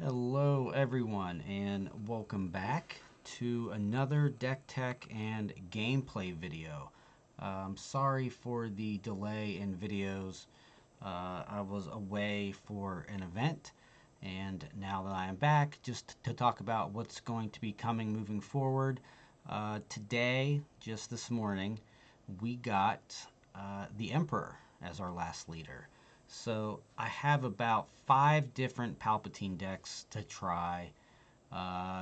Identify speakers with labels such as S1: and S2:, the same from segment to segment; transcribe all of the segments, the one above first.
S1: Hello everyone and welcome back to another DeckTech and gameplay video. Sorry for the delay in videos. I was away for an event, and now that I am back, just to talk about what's going to be coming moving forward. Today, just this morning, we got the Emperor as our last leader. So I have about 5 different Palpatine decks to try.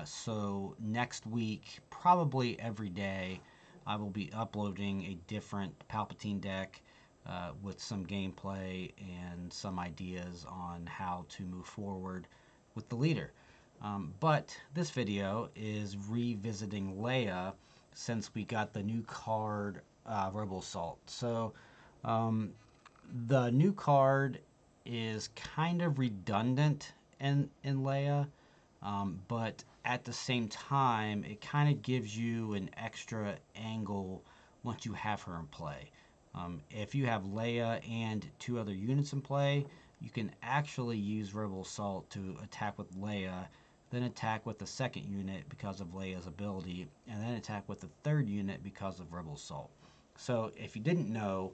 S1: So next week, probably every day, I will be uploading a different Palpatine deck with some gameplay and some ideas on how to move forward with the leader. But this video is revisiting Leia since we got the new card Rebel Assault. So um, the new card is kind of redundant in Leia, but at the same time, it kind of gives you an extra angle once you have her in play. If you have Leia and 2 other units in play, you can actually use Rebel Assault to attack with Leia, then attack with the second unit because of Leia's ability, and then attack with the third unit because of Rebel Assault. So if you didn't know,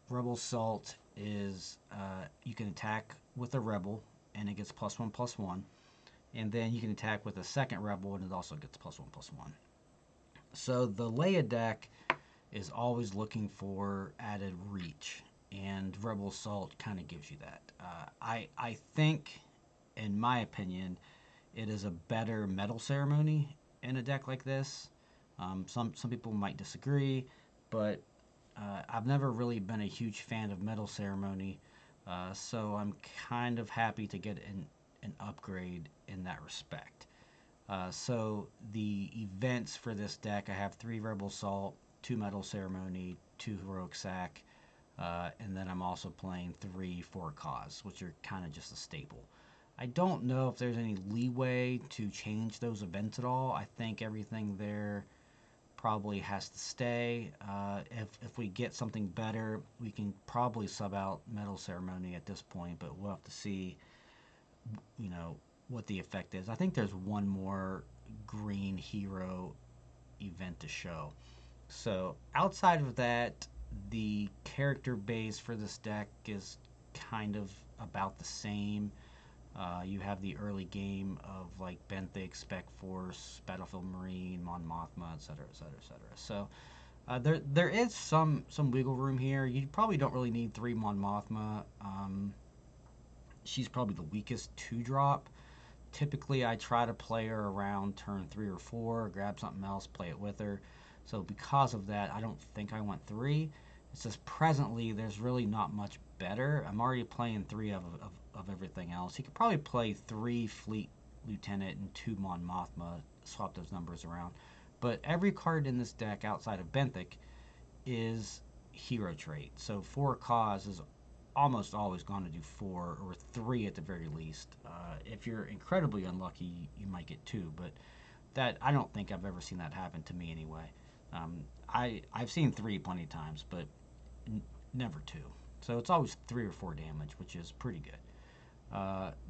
S1: Rebel Assault is you can attack with a Rebel and it gets +1/+1, and then you can attack with a second Rebel and it also gets +1/+1. So the Leia deck is always looking for added reach, and Rebel Assault kind of gives you that. I think, in my opinion, it is a better Metal Ceremony in a deck like this. Some people might disagree, but I've never really been a huge fan of Metal Ceremony, so I'm kind of happy to get an upgrade in that respect. So the events for this deck, I have 3 Rebel Assault, 2 Metal Ceremony, 2 Heroic Sack, and then I'm also playing 3 For a Cause, which are kind of just a staple. I don't know if there's any leeway to change those events at all. I think everything there probably has to stay. If we get something better, we can probably sub out Metal Ceremony at this point, but we'll have to see, you know, what the effect is. I think there's one more green hero event to show. So outside of that, the character base for this deck is kind of about the same. You have the early game of like Benthic, Spec Force, Battlefield Marine, Mon Mothma, etc., etc., etc. So there is some wiggle room here. You probably don't really need 3 Mon Mothma. She's probably the weakest 2 drop. Typically, I try to play her around turn 3 or 4, grab something else, play it with her. So because of that, I don't think I want 3. It says presently there's really not much better. I'm already playing 3 of everything else. He could probably play 3 Fleet Lieutenant and 2 Mon Mothma, swap those numbers around. But every card in this deck outside of Benthic is hero trait. So For a Cause is almost always going to do 4 or 3 at the very least. If you're incredibly unlucky, you might get 2, but that I don't think I've ever seen that happen to me anyway. I've seen 3 plenty of times, but never 2. So it's always 3 or 4 damage, which is pretty good.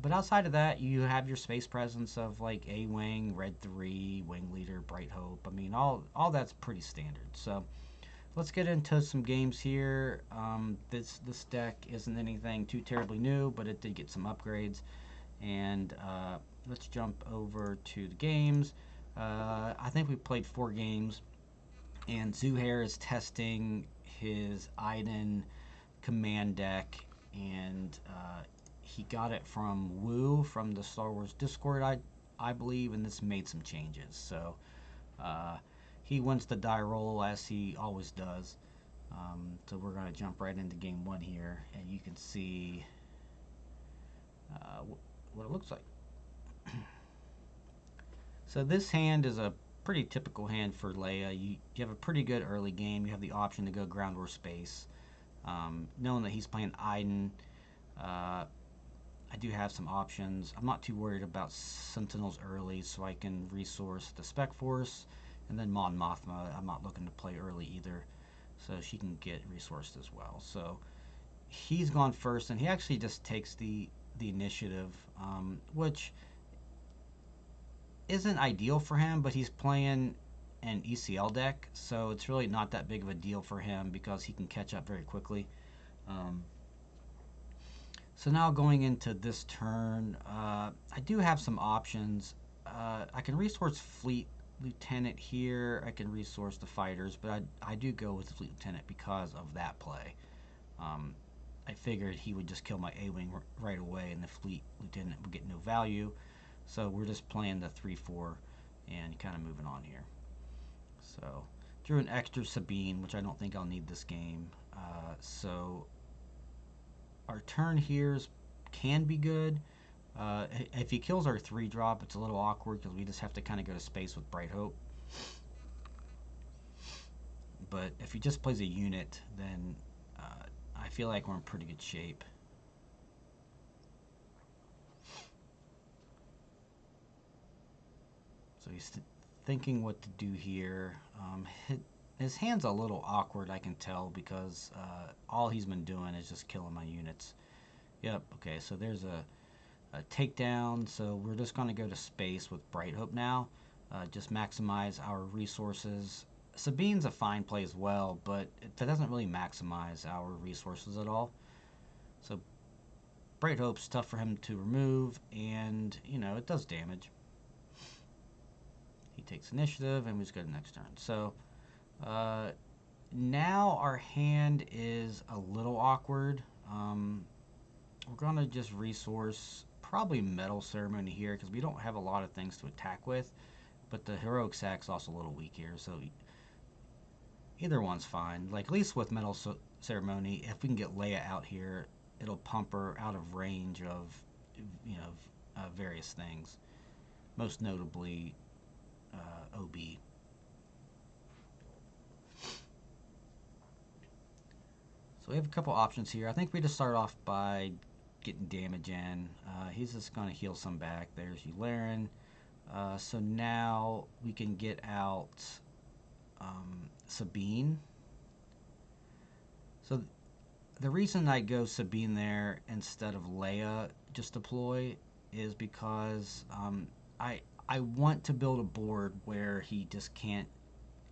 S1: But outside of that, you have your space presence of like A-Wing, Red 3, Wing Leader, Bright Hope. I mean, all that's pretty standard. So let's get into some games here. This deck isn't anything too terribly new, but it did get some upgrades. And let's jump over to the games. I think we played 4 games, and Zuhair is testing his Iden command deck, and he got it from Woo from the Star Wars Discord, I believe, and this made some changes. So uh, he wins the die roll as he always does. So we're going to jump right into game 1 here, and you can see what it looks like. So this hand is a pretty typical hand for Leia. You have a pretty good early game. You have the option to go ground or space. Knowing that he's playing Iden, I do have some options. I'm not too worried about Sentinels early, so I can resource the Spec Force, and then Mon Mothma I'm not looking to play early either, so she can get resourced as well. So he's gone first, and he actually just takes the initiative, which isn't ideal for him, but he's playing an ECL deck, so it's really not that big of a deal for him because he can catch up very quickly. Um, so now going into this turn, I do have some options. I can resource Fleet Lieutenant here. I can resource the fighters, but I do go with the Fleet Lieutenant because of that play. I figured he would just kill my A-Wing right away, and the Fleet Lieutenant would get no value. So we're just playing the 3-4 and kind of moving on here. So drew an extra Sabine, which I don't think I'll need this game. So our turn here can be good. If he kills our 3-drop, it's a little awkward because we just have to kind of go to space with Bright Hope. But if he just plays a unit, then I feel like we're in pretty good shape. So he's thinking what to do here. His hand's a little awkward, I can tell, because all he's been doing is just killing my units. Yep, okay, so there's a takedown. So we're just going to go to space with Bright Hope now. Just maximize our resources. Sabine's a fine play as well, but that doesn't really maximize our resources at all. So Bright Hope's tough for him to remove, and, you know, it does damage. He takes initiative, and we just go to the next turn. So now our hand is a little awkward. We're going to just resource probably Metal Ceremony here because we don't have a lot of things to attack with. But the Heroic Sack's also a little weak here, so either one's fine. Like, at least with Metal Ceremony, if we can get Leia out here, it'll pump her out of range of, you know, various things. Most notably, OB. So we have a couple options here. I think we just start off by getting damage in. He's just going to heal some back. There's Yularen. So now we can get out Sabine. So the reason I go Sabine there instead of Leia just deploy is because I want to build a board where he just can't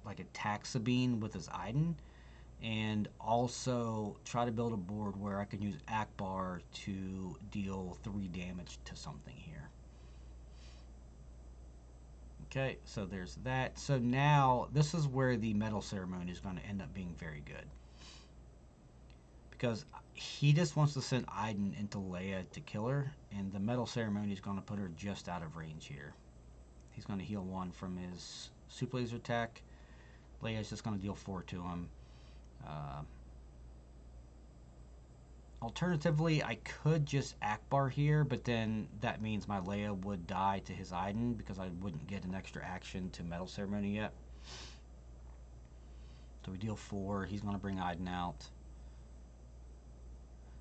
S1: like attack Sabine with his Iden, and also try to build a board where I can use Akbar to deal 3 damage to something here. Okay, so there's that. So now this is where the Metal Ceremony is going to end up being very good, because he just wants to send Iden into Leia to kill her, and the Metal Ceremony is going to put her just out of range here. He's going to heal 1 from his Super Laser attack. Leia's just going to deal 4 to him. Alternatively, I could just Akbar here, but then that means my Leia would die to his Iden because I wouldn't get an extra action to Metal Ceremony yet. So we deal 4. He's going to bring Iden out.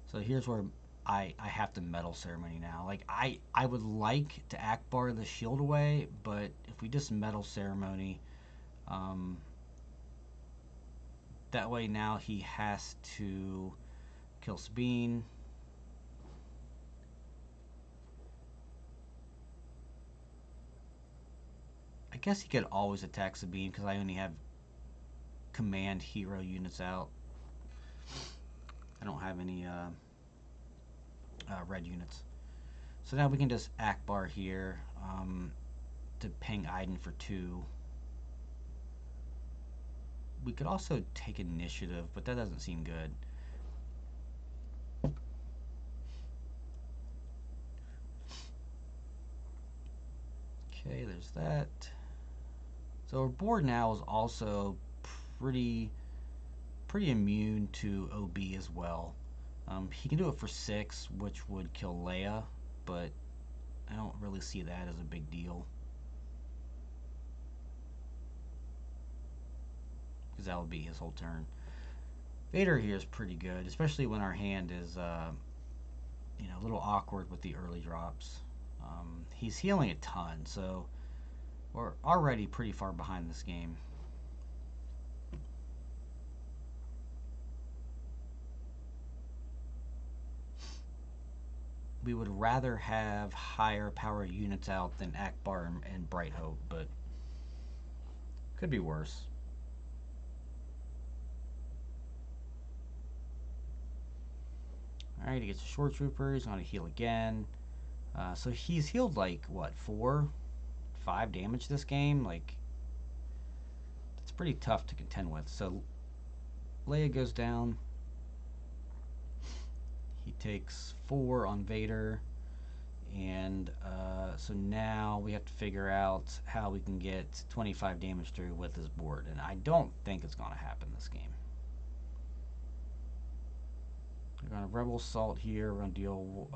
S1: So here's where I have to Metal Ceremony now. Like, I would like to Akbar the shield away, but if we just Metal Ceremony, that way now he has to kill Sabine. I guess he could always attack Sabine because I only have command hero units out. I don't have any red units. So now we can just Akbar here to ping Iden for 2. We could also take initiative, but that doesn't seem good. Okay, there's that. So our board now is also pretty immune to OB as well. He can do it for 6, which would kill Leia, but I don't really see that as a big deal, because that would be his whole turn. Vader here is pretty good, especially when our hand is you know, a little awkward with the early drops. He's healing a ton, so we're already pretty far behind this game. we would rather have higher power units out than Akbar and Bright Hope, but could be worse. Alright, he gets a short trooper. He's going to heal again. So he's healed like, what, 4, 5 damage this game? Like, it's pretty tough to contend with. So Leia goes down. He takes 4 on Vader. And so now we have to figure out how we can get 25 damage through with his board. And I don't think it's going to happen this game. We're going to Rebel Assault here. We're going to deal...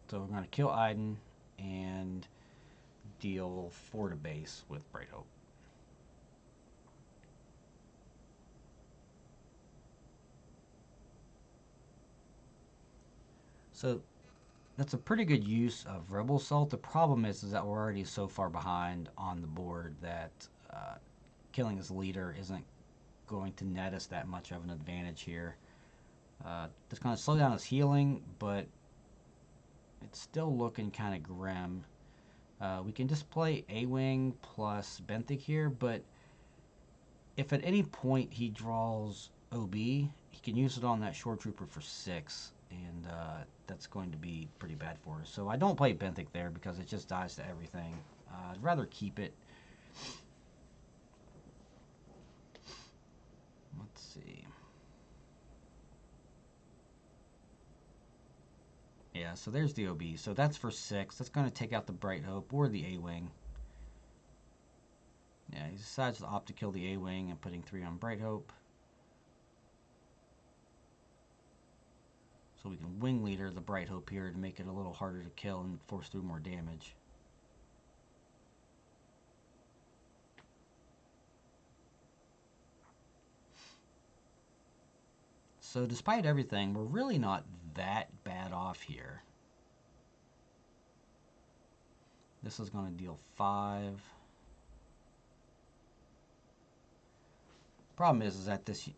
S1: so we're going to kill Iden and deal 4 to base with Bright Hope. So that's a pretty good use of Rebel Assault. The problem is that we're already so far behind on the board that killing his leader isn't going to net us that much of an advantage here. That's going to slow down his healing, but it's still looking kind of grim. We can just play A-Wing plus Benthic here, but if at any point he draws OB, he can use it on that short trooper for 6, and that's going to be pretty bad for us. So I don't play Benthic there because it just dies to everything. I'd rather keep it. Let's see. Yeah, so there's the OB. So that's for 6. That's going to take out the Bright Hope or the A-Wing. Yeah, he decides to opt to kill the A-Wing and putting 3 on Bright Hope. So we can Wing Leader the Bright Hope here to make it a little harder to kill and force through more damage. So despite everything, we're really not that bad off here. This is going to deal 5. Problem is that this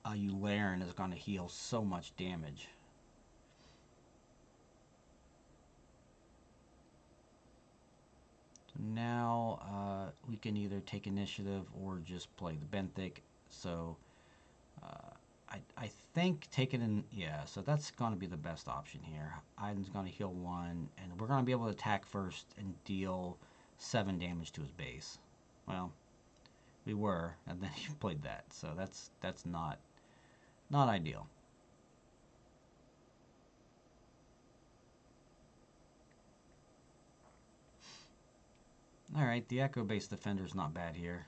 S1: Yularen is going to heal so much damage. So now we can either take initiative or just play the Benthic. So I think taking in, yeah, so that's going to be the best option here. Iden's going to heal 1, and we're going to be able to attack first and deal 7 damage to his base. Well, we were, and then he played that, so that's not ideal. Alright, the Echo Base Defender is not bad here.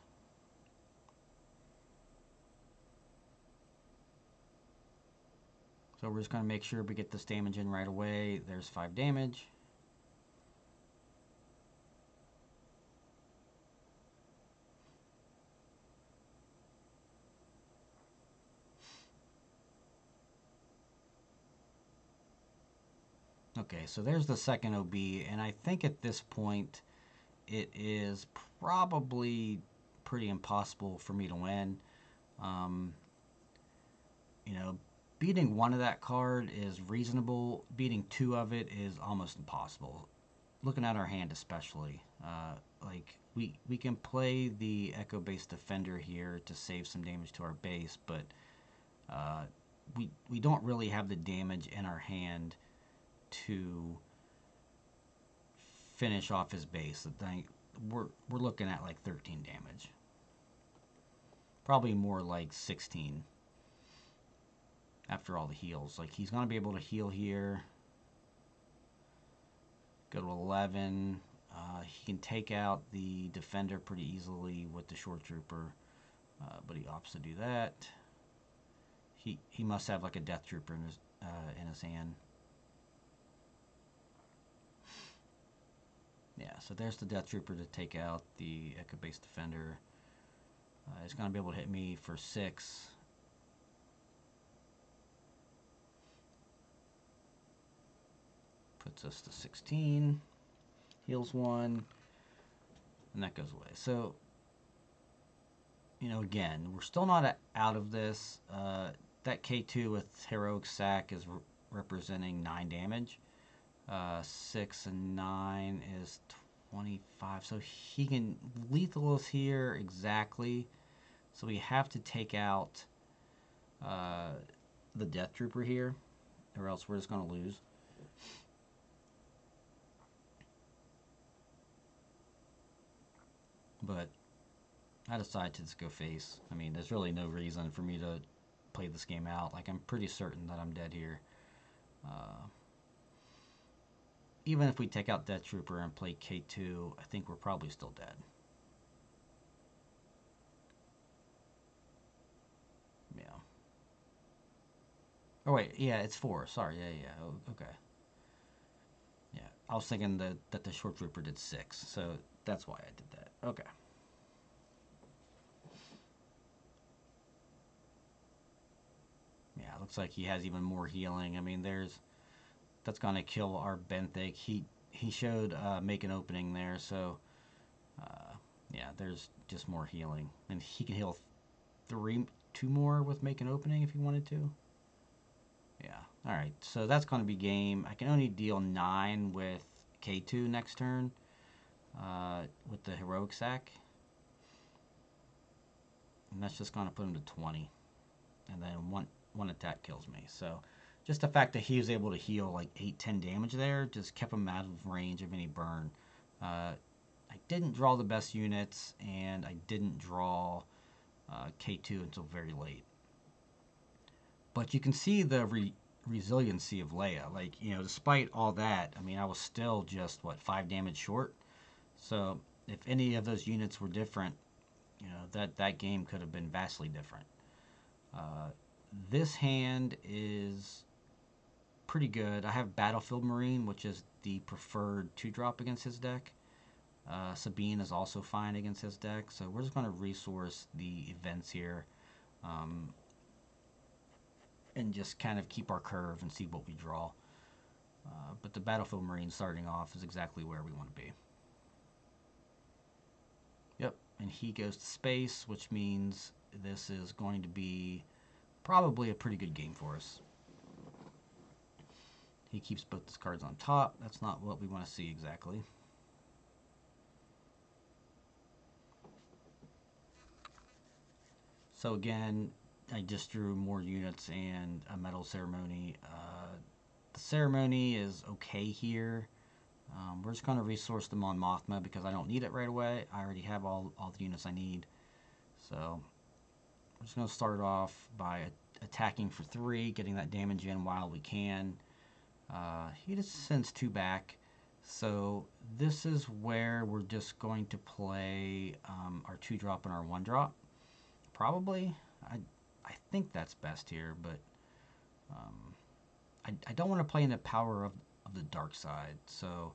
S1: So we're just going to make sure we get this damage in right away. There's 5 damage. Okay, so there's the second OB, and I think at this point it is probably pretty impossible for me to win. You know, beating 1 of that card is reasonable. Beating 2 of it is almost impossible. Looking at our hand especially. Like, we can play the Echo Base Defender here to save some damage to our base, but we don't really have the damage in our hand to finish off his base. We're looking at like 13 damage. Probably more like 16 after all the heals. Like, he's going to be able to heal here. Go to 11. He can take out the defender pretty easily with the short trooper, but he opts to do that. He must have like a death trooper in his hand. Yeah, so there's the death trooper to take out the Echo Base Defender. It's going to be able to hit me for 6. Puts us to 16. Heals 1. And that goes away. So, you know, again, we're still not out of this. That K2 with Heroic Sack is representing 9 damage. 6 and 9 is 25. So he can lethal us here exactly. So we have to take out the Death Trooper here, or else we're just going to lose. But I decided to just go face. I mean, there's really no reason for me to play this game out. Like, I'm pretty certain that I'm dead here. Even if we take out Death Trooper and play K2, I think we're probably still dead. Yeah. Oh, wait. Yeah, it's 4. Sorry. Yeah. Oh, okay. Yeah. I was thinking that the Short Trooper did 6, so that's why I did that. Okay. Yeah, looks like he has even more healing. I mean, that's gonna kill our Benthic. He showed make an opening there, so yeah, there's just more healing, and he can heal 2 more with make an opening if he wanted to. Yeah. All right. So that's gonna be game. I can only deal 9 with K2 next turn with the heroic sack, and that's just gonna put him to 20, and then one attack kills me. So just the fact that he was able to heal like 8-10 damage there just kept him out of range of any burn. I didn't draw the best units, and I didn't draw K2 until very late. But you can see the resiliency of Leia. Like, despite all that, I mean, I was still just, 5 damage short. So if any of those units were different, that game could have been vastly different. This hand is pretty good. I have Battlefield Marine, which is the preferred 2-drop against his deck. Sabine is also fine against his deck, so we're just going to resource the events here and just kind of keep our curve and see what we draw. But the Battlefield Marine starting off is exactly where we want to be. Yep, and he goes to space, which means this is going to be probably a pretty good game for us. He keeps both his cards on top. That's not what we want to see exactly. So again, I just drew more units and a metal ceremony. The ceremony is okay here. We're just going to resource them on Mothma because I don't need it right away. I already have all the units I need. So we're just going to start off by attacking for 3, getting that damage in while we can. He just sends 2 back. So this is where we're just going to play our 2-drop and our 1-drop. Probably. I think that's best here, but I don't want to play in the power of the dark side. So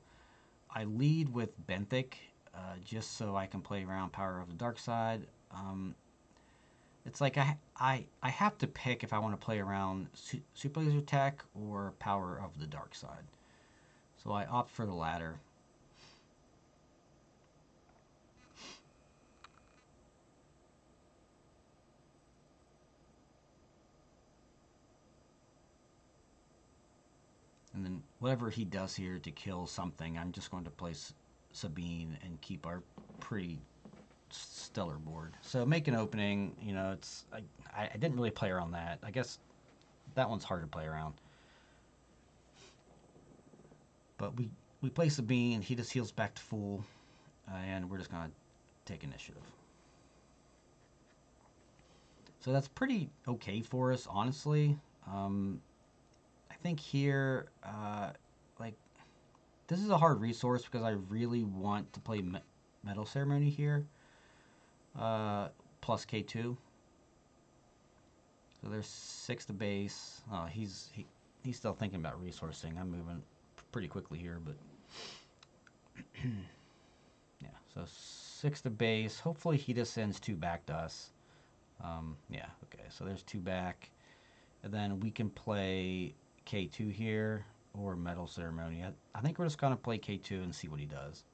S1: I lead with Benthic just so I can play around power of the dark side. It's like I have to pick if I want to play around Super Laser Tech or power of the dark side. So I opt for the latter. And then whatever he does here to kill something, I'm just going to place Sabine and keep our pretty stellar board. So make an opening, it's I didn't really play around that. I guess that one's hard to play around. But we play Sabine, he just heals back to full, and we're just going to take initiative. So that's pretty okay for us, honestly. I think here, this is a hard resource because I really want to play Metal Ceremony here, plus K2. So there's 6 to base. Oh, he's still thinking about resourcing. I'm moving pretty quickly here, but yeah. So 6 to base. Hopefully he just sends 2 back to us. Yeah. Okay. So there's 2 back, and then we can play K2 here or Metal Ceremony. I think we're just gonna play K2 and see what he does.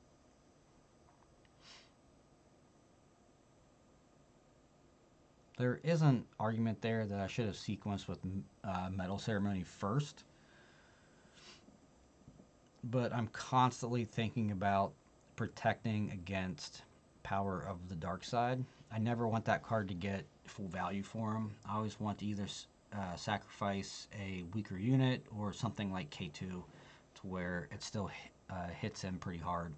S1: There is an argument there that I should have sequenced with Metal Ceremony first, but I'm constantly thinking about protecting against Power of the Dark Side. I never want that card to get full value for him. I always want to either sacrifice a weaker unit or something like K2 to where it still hits him pretty hard.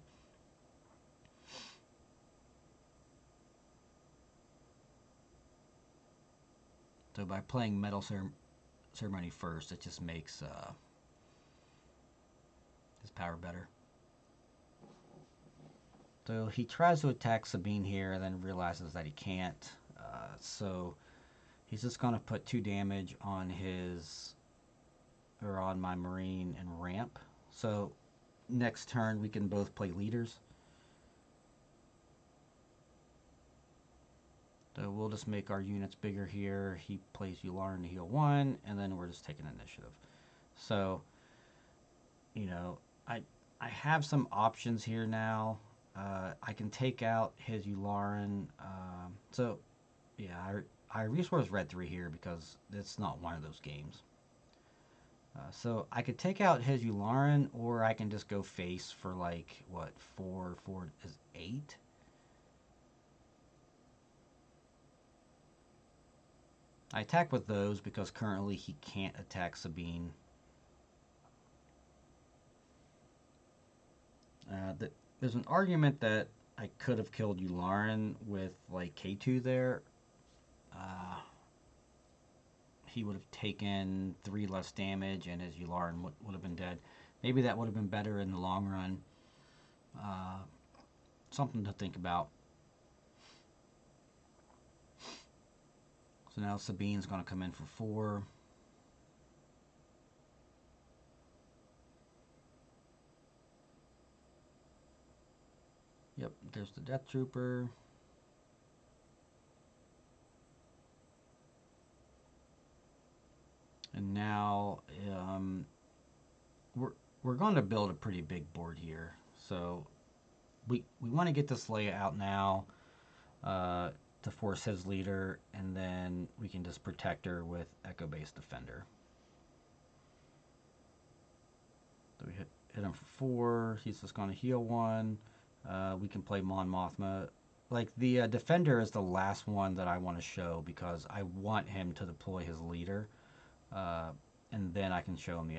S1: So by playing Metal Ceremony first, it just makes his power better. So he tries to attack Sabine here and then realizes that he can't. So he's just going to put 2 damage on on my Marine and ramp. So next turn we can both play leaders. So we'll just make our units bigger here. He plays Yularen to heal 1, and then we're just taking initiative. So, you know, I have some options here now. I can take out his Yularen. So, yeah, I resource red 3 here because it's not one of those games. So I could take out his Yularen, or I can just go face for like, what, 4 is 8? I attack with those because currently he can't attack Sabine. There's an argument that I could have killed Yularen with like K2 there. He would have taken 3 less damage and his Yularen would have been dead. Maybe that would have been better in the long run. Something to think about. So now Sabine's going to come in for 4. Yep, there's the Death Trooper. And now we're going to build a pretty big board here. So we want to get this Leia out now to force his leader, and then we can just protect her with Echo-based Defender. So we hit him for 4. He's just going to heal 1. We can play Mon Mothma. Like, the Defender is the last one that I want to show because I want him to deploy his leader. And then I can show him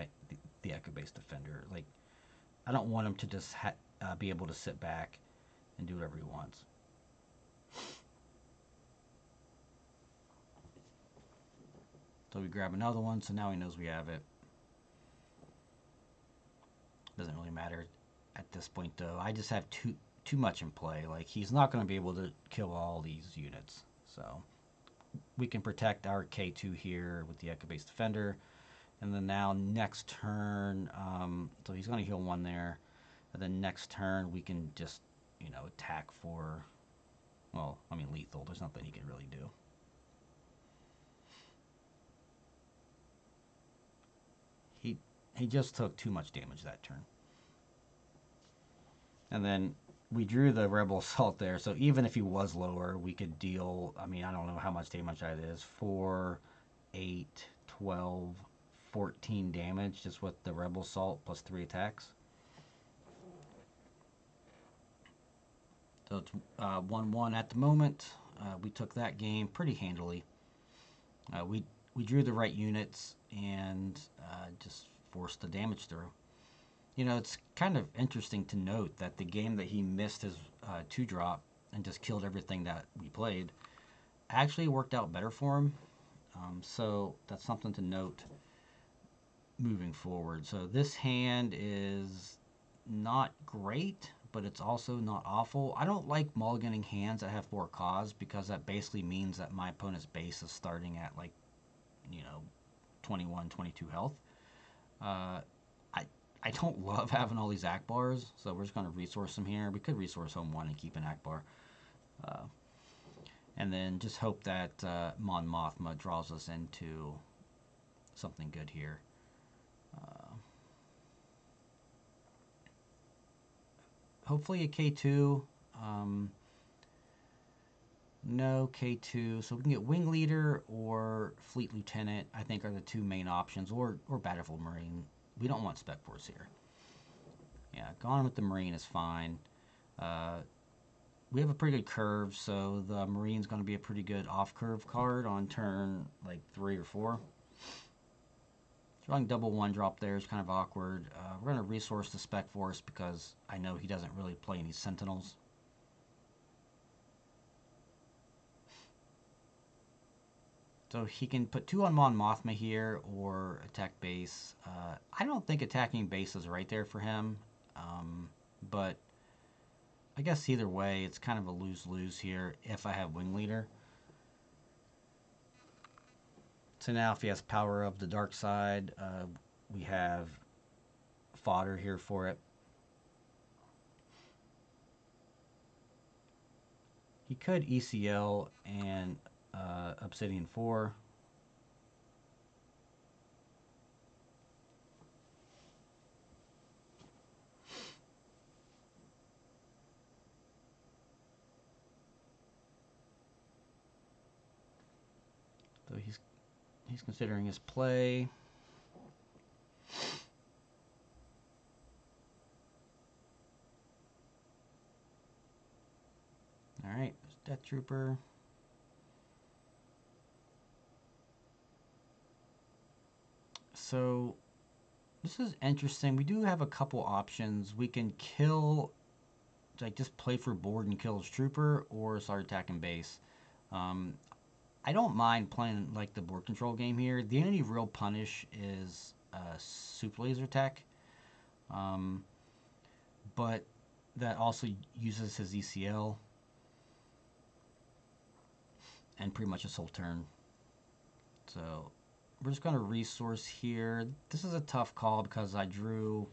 S1: the Echo-based Defender. Like, I don't want him to just be able to sit back and do whatever he wants. So we grab another one, so now he knows we have it. Doesn't really matter at this point, though. I just have too much in play. Like, he's not going to be able to kill all these units. So we can protect our K2 here with the Echo-based Defender. And then now next turn, so he's going to heal 1 there. And then next turn we can just, you know, attack for, well, I mean, lethal. There's nothing he can really do. He just took too much damage that turn. And then we drew the Rebel Assault there, so even if he was lower, we could deal, I mean, I don't know how much damage that is, 4, 8, 12, 14 damage just with the Rebel Assault plus 3 attacks. So it's 1-1 at the moment. We took that game pretty handily. We drew the right units and just forced the damage through. You know, it's kind of interesting to note that the game that he missed his 2-drop and just killed everything that we played actually worked out better for him. So that's something to note moving forward. So this hand is not great, but it's also not awful. I don't like mulliganing hands that have 4 cause because that basically means that my opponent's base is starting at, like, you know, 21, 22 health. I don't love having all these Akbars, so we're just going to resource them here. We could resource home 1 and keep an Akbar. And then just hope that Mon Mothma draws us into something good here. Hopefully a K2. No K2, so we can get Wing Leader or Fleet Lieutenant, I think are the 2 main options, or Battlefield Marine. We don't want Spec Force here. Yeah, going with the Marine is fine. We have a pretty good curve, so the Marine's going to be a pretty good off-curve card on turn like 3 or 4. Drawing double 1-drop there is kind of awkward. We're going to resource the Spec Force because I know he doesn't really play any Sentinels. So he can put 2 on Mon Mothma here or attack base. I don't think attacking base is right there for him, but I guess either way, it's kind of a lose-lose here if I have Wing Leader. So now if he has Power of the Dark Side, we have fodder here for it. He could ECL and Obsidian 4. So he's considering his play. All right, Death Trooper. So this is interesting. We do have a couple options. We can kill, like just play for board and kill his trooper, or start attacking base. I don't mind playing like the board control game here. The only real punish is Super Laser Tech, but that also uses his ECL and pretty much his whole turn. So we're just going to resource here. This is a tough call because I drew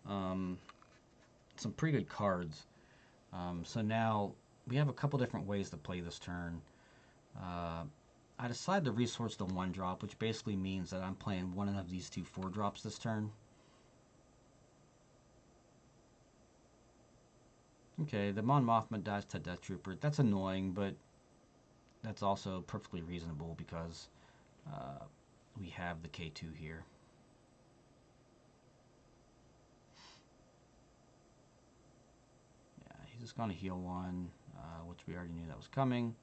S1: some pretty good cards. So now we have a couple different ways to play this turn. I decided to resource the 1-drop, which basically means that I'm playing one of these 2 4-drops this turn. Okay, the Mon Mothma dies to Death Trooper. That's annoying, but that's also perfectly reasonable because we have the K2 here. Yeah, he's just going to heal 1, which we already knew that was coming.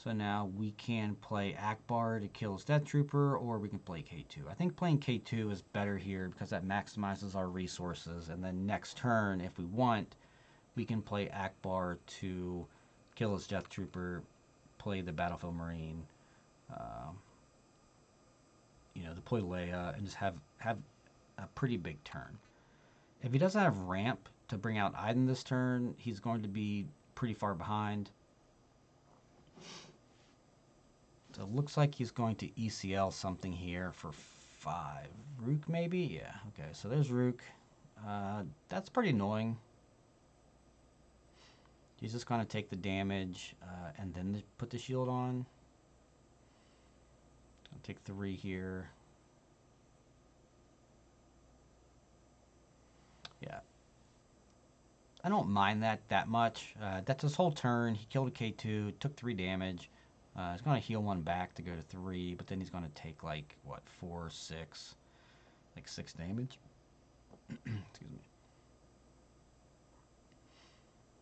S1: So now we can play Akbar to kill his Death Trooper, or we can play K2. I think playing K2 is better here because that maximizes our resources. And then next turn, if we want, we can play Akbar to kill his Death Trooper, play the Battlefield Marine, deploy Leia, and just have a pretty big turn. If he doesn't have ramp to bring out Iden this turn, he's going to be pretty far behind. So it looks like he's going to ECL something here for 5. Rook maybe? Yeah, okay, so there's Rook. That's pretty annoying. He's just going to take the damage and then put the shield on. I'll take 3 here. Yeah. I don't mind that much. That's his whole turn. He killed a K2, took 3 damage. He's going to heal 1 back to go to 3, but then he's going to take like, what, 4, 6, like 6 damage. Excuse me.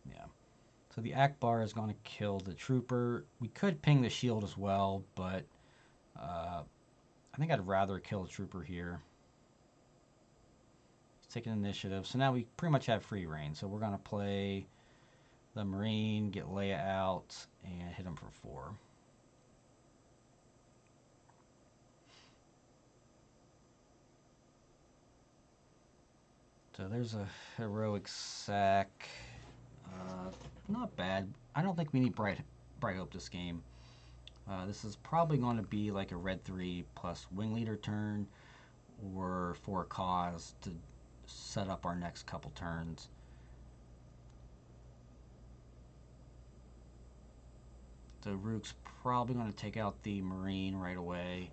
S1: Yeah. So the Akbar is going to kill the trooper. We could ping the shield as well, but I think I'd rather kill the trooper here. He's taking initiative. So now we pretty much have free reign. So we're going to play the Marine, get Leia out, and hit him for 4. So there's a heroic sack. Not bad. I don't think we need Bright Hope this game. This is probably going to be like a red 3 plus Wing Leader turn, or for a cause to set up our next couple turns. So Rook's probably going to take out the Marine right away,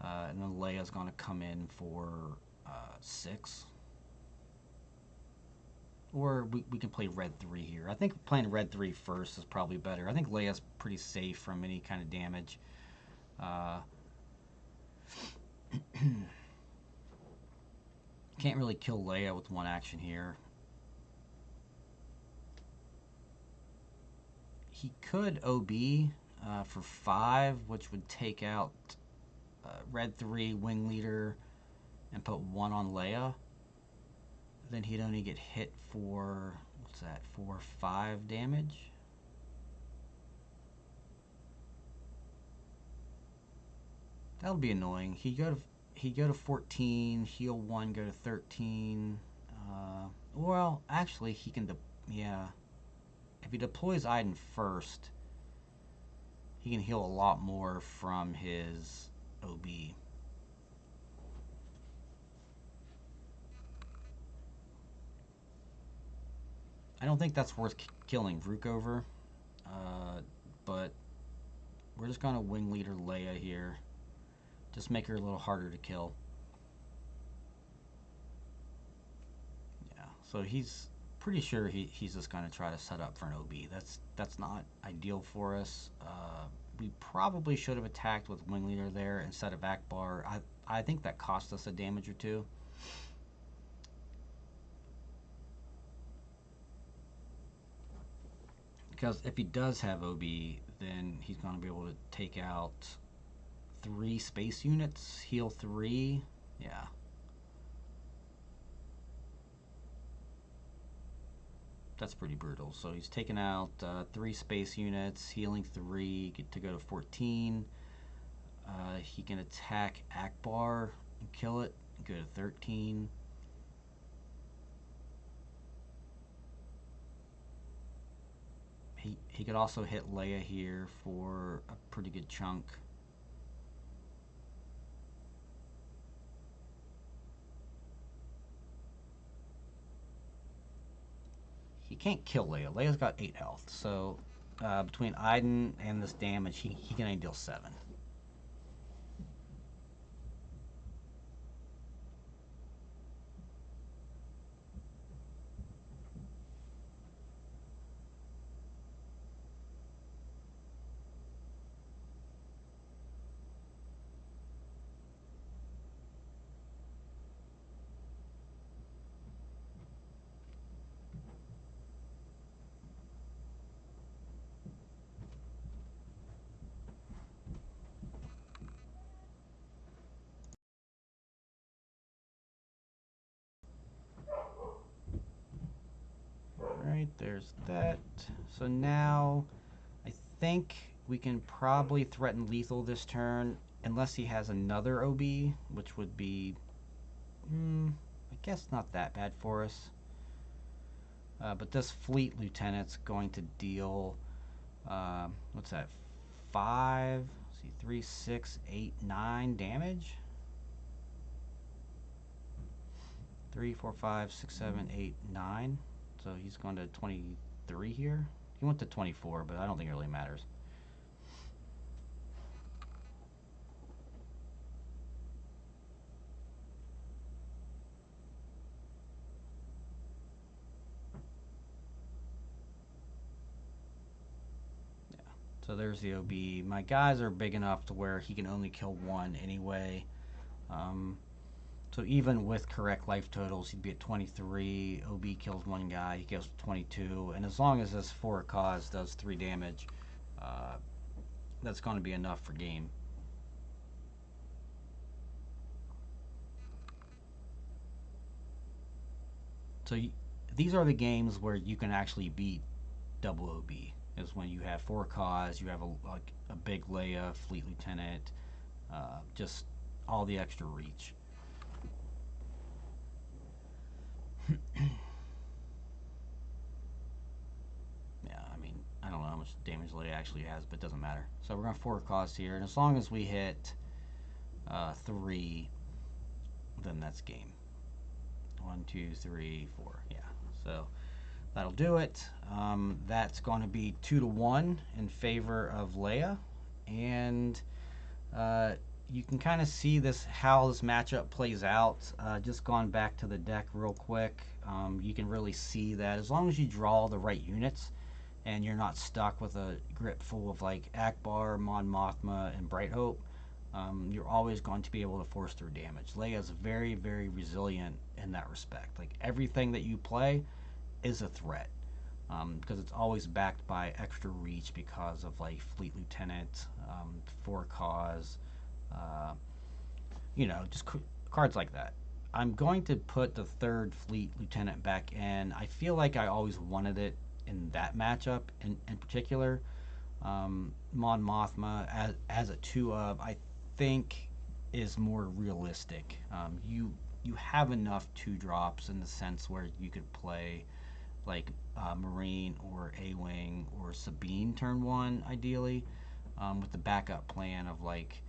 S1: and then Leia's going to come in for 6. Or we can play red 3 here. I think playing red 3 first is probably better. I think Leia's pretty safe from any kind of damage. Can't really kill Leia with 1 action here. he could OB for 5, which would take out red 3 wing leader and put 1 on Leia. Then he'd only get hit for, what's that, 4 or 5 damage. That would be annoying. He'd go to 14, heal 1, go to 13. Well, actually, he can, yeah. If he deploys Iden first, he can heal a lot more from his OB. I don't think that's worth killing Vrook over, but we're just going to wing leader Leia here. Just make her a little harder to kill. Yeah, so he's pretty sure he's just going to try to set up for an OB. That's not ideal for us. We probably should have attacked with wing leader there instead of Akbar. I think that cost us a damage or 2. Because if he does have OB, then he's going to be able to take out 3 space units, heal 3. Yeah. That's pretty brutal. So he's taking out 3 space units, healing 3 to go to 14. He can attack Akbar and kill it, go to 13. He could also hit Leia here for a pretty good chunk. He can't kill Leia. Leia's got 8 health, so between Iden and this damage, he can only deal 7. Alright, there's that. So now I think we can probably threaten lethal this turn, unless he has another OB, which would be, I guess not that bad for us. But this fleet lieutenant's going to deal, what's that, 5, let's see, 3, 6, 8, 9 damage? 3, 4, 5, 6, 7, 8, 9. So he's going to 23 here. He went to 24, but I don't think it really matters. Yeah. So there's the OB. My guys are big enough to where he can only kill 1 anyway. So even with correct life totals, he'd be at 23. OB kills 1 guy, he goes to 22. And as long as this 4 cause does 3 damage, that's going to be enough for game. So these are the games where you can actually beat double OB. Is when you have 4 cause, you have a big Leia, fleet lieutenant, just all the extra reach. Yeah, I mean, I don't know how much damage Leia actually has, but it doesn't matter. So we're going to 4 cause here, and as long as we hit 3, then that's game. 1, 2, 3, 4. Yeah, so that'll do it. That's going to be 2-1 in favor of Leia, and you can kind of see how this matchup plays out. Just gone back to the deck real quick. You can really see that as long as you draw the right units and you're not stuck with a grip full of like Akbar, Mon Mothma, and Bright Hope, you're always going to be able to force through damage. Leia's very, very resilient in that respect. Like everything that you play is a threat. because it's always backed by extra reach because of like Fleet Lieutenant, For Cause, uh, just cards like that. I'm going to put the third Fleet Lieutenant back in. I feel like I always wanted it in that matchup in particular. Mon Mothma as a 2-of, I think is more realistic. You have enough 2-drops in the sense where you could play like Marine or A-Wing or Sabine turn 1 ideally, with the backup plan of like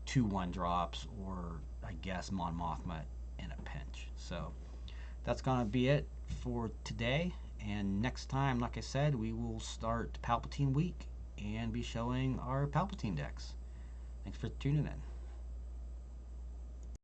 S1: 2 1-drops or I guess Mon Mothma in a pinch. So that's gonna be it for today. And next time, like I said, we will start Palpatine week and be showing our Palpatine decks. Thanks for tuning in.